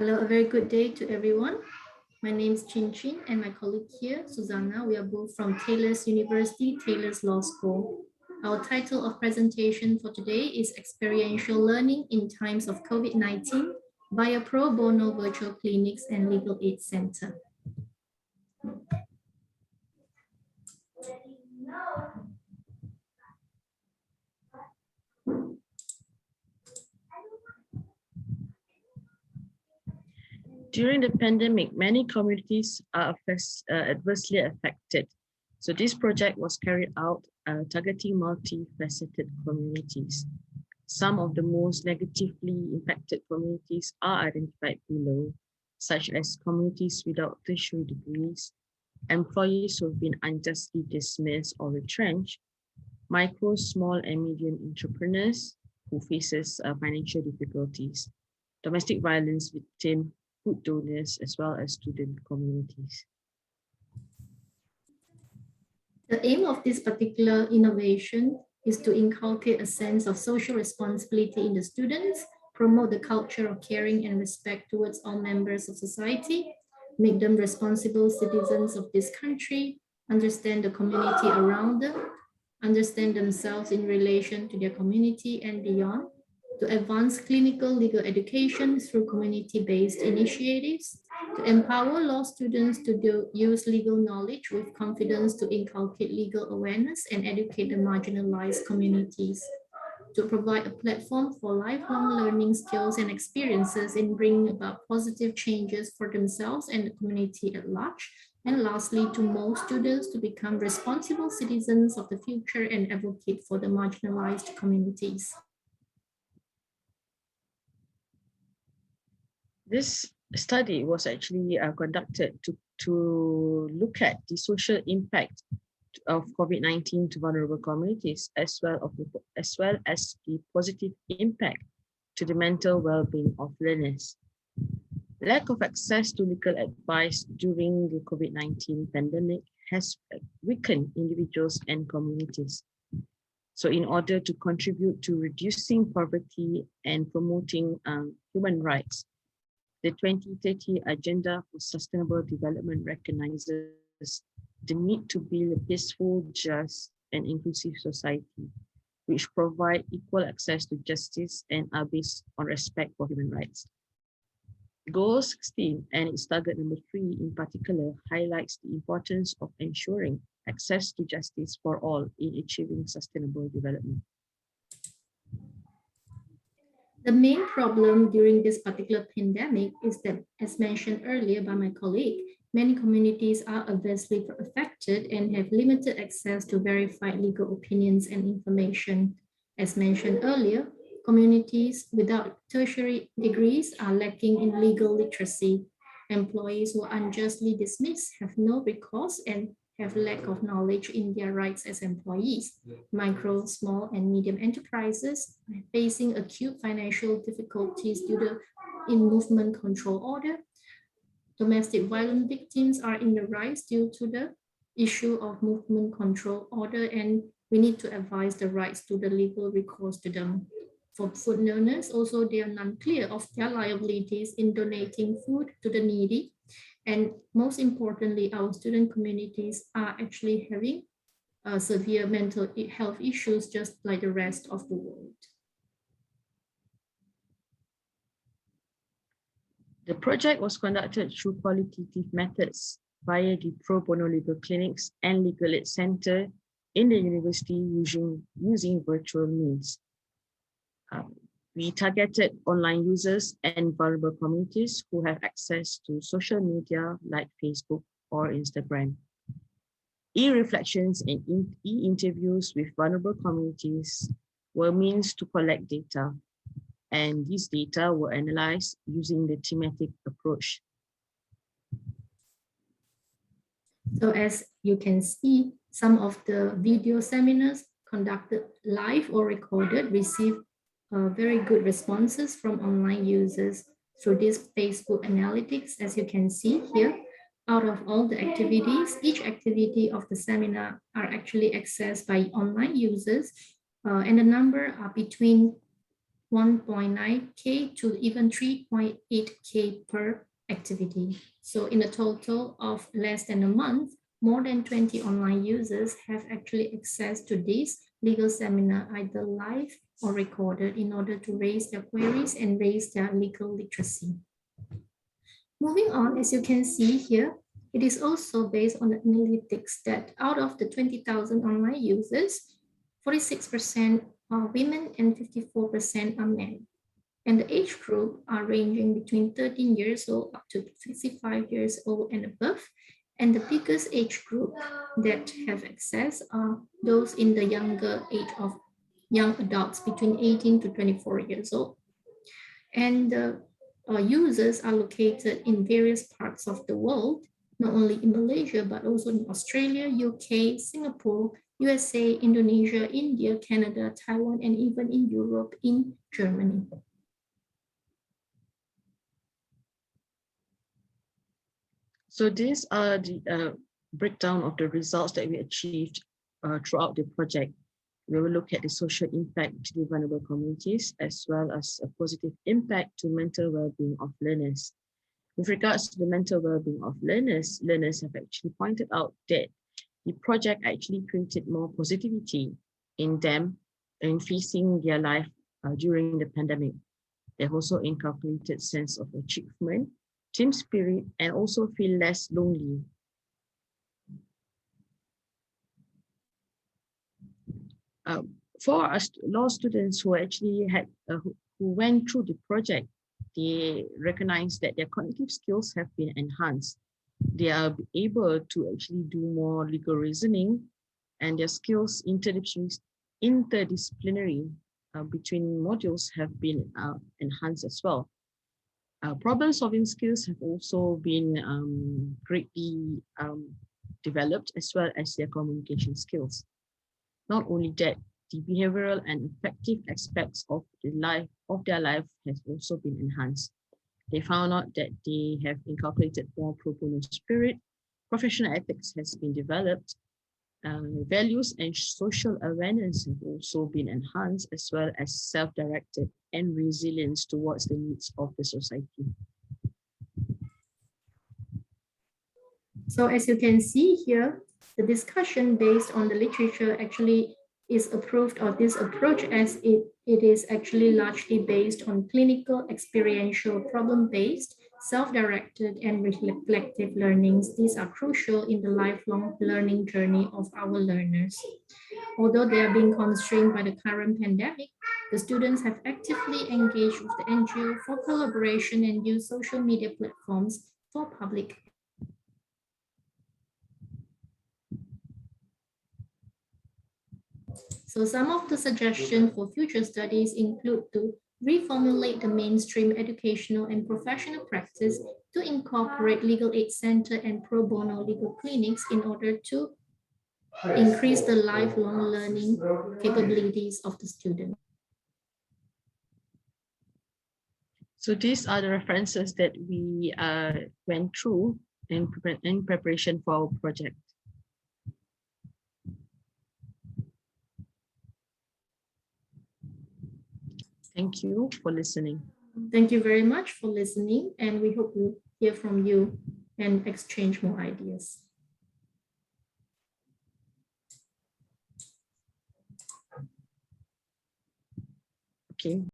Hello, a very good day to everyone. My name is Chin Chin and my colleague here, Susanna. We are both from Taylor's University, Taylor's Law School. Our title of presentation for today is Experiential Learning in Times of COVID-19 via Probono Virtual Clinics and Legal Aid Center. During the pandemic, many communities are adversely affected. So this project was carried out targeting multifaceted communities. Some of the most negatively impacted communities are identified below, such as communities without tertiary degrees, employees who have been unjustly dismissed or retrenched, micro, small, and medium entrepreneurs who faces financial difficulties, domestic violence victims, food donors, as well as student communities. The aim of this particular innovation is to inculcate a sense of social responsibility in the students, promote the culture of caring and respect towards all members of society, make them responsible citizens of this country, understand the community around them, understand themselves in relation to their community and beyond, to advance clinical legal education through community-based initiatives, to empower law students to use legal knowledge with confidence to inculcate legal awareness and educate the marginalized communities, to provide a platform for lifelong learning skills and experiences in bringing about positive changes for themselves and the community at large, and lastly, to mold students to become responsible citizens of the future and advocate for the marginalized communities. This study was actually conducted to look at the social impact of COVID-19 to vulnerable communities, as well as the positive impact to the mental well-being of learners. Lack of access to legal advice during the COVID-19 pandemic has weakened individuals and communities. So in order to contribute to reducing poverty and promoting human rights, the 2030 Agenda for Sustainable Development recognizes the need to build a peaceful, just, and inclusive society, which provide equal access to justice and are based on respect for human rights. Goal 16 and its target number 3 in particular highlights the importance of ensuring access to justice for all in achieving sustainable development. The main problem during this particular pandemic is that, as mentioned earlier by my colleague, many communities are adversely affected and have limited access to verified legal opinions and information. As mentioned earlier, communities without tertiary degrees are lacking in legal literacy. Employees who are unjustly dismissed have no recourse and have lack of knowledge in their rights as employees. Micro, small, and medium enterprises are facing acute financial difficulties due to in-movement control order. Domestic violence victims are in the rise due to the issue of movement control order, and we need to advise the rights to the legal recourse to them. For food donors, also they are unclear of their liabilities in donating food to the needy. And most importantly, our student communities are actually having severe mental health issues just like the rest of the world. The project was conducted through qualitative methods via the Pro Bono Legal Clinics and Legal Aid Center in the university using virtual means. We targeted online users and vulnerable communities who have access to social media like Facebook or Instagram. E-reflections and e-interviews with vulnerable communities were means to collect data, and these data were analyzed using the thematic approach. So as you can see, some of the video seminars conducted live or recorded received very good responses from online users through this Facebook analytics. As you can see here, out of all the activities, each activity of the seminar are actually accessed by online users, and the number are between 1.9K to even 3.8K per activity. So in a total of less than a month, more than 20 online users have actually access to this legal seminar, either live or recorded, in order to raise their queries and raise their legal literacy. Moving on, as you can see here, it is also based on the analytics that out of the 20,000 online users, 46% are women and 54% are men. And the age group are ranging between 13 years old up to 65 years old and above. And the biggest age group that have access are those in the younger age of young adults between 18 to 24 years old. And the users are located in various parts of the world, not only in Malaysia, but also in Australia, UK, Singapore, USA, Indonesia, India, Canada, Taiwan, and even in Europe, in Germany. So these are the breakdown of the results that we achieved throughout the project. We will look at the social impact to the vulnerable communities, as well as a positive impact to mental well-being of learners. With regards to the mental well-being of learners have actually pointed out that the project actually created more positivity in them in facing their life during the pandemic. They've also inculcated sense of achievement, team spirit, and also feel less lonely. For us law students who actually had who went through the project, they recognize that their cognitive skills have been enhanced. They are able to actually do more legal reasoning, and their skills interdisciplinary between modules have been enhanced as well. Problem solving skills have also been greatly developed, as well as their communication skills. Not only that, the behavioral and affective aspects of their life has also been enhanced. They found out that they have inculcated more Probono spirit, professional ethics has been developed, values and social awareness have also been enhanced, as well as self-directed and resilience towards the needs of the society. So as you can see here, the discussion based on the literature actually is approved of this approach, as it is actually largely based on clinical, experiential, problem-based, self-directed, and reflective learnings. These are crucial in the lifelong learning journey of our learners. Although they are being constrained by the current pandemic, the students have actively engaged with the NGO for collaboration and use social media platforms for public. So some of the suggestions for future studies include to reformulate the mainstream educational and professional practice to incorporate legal aid center and pro bono legal clinics in order to increase the lifelong learning capabilities of the student. So these are the references that we went through in preparation for our project. Thank you for listening. Thank you very much for listening, and we hope to hear from you and exchange more ideas. Okay.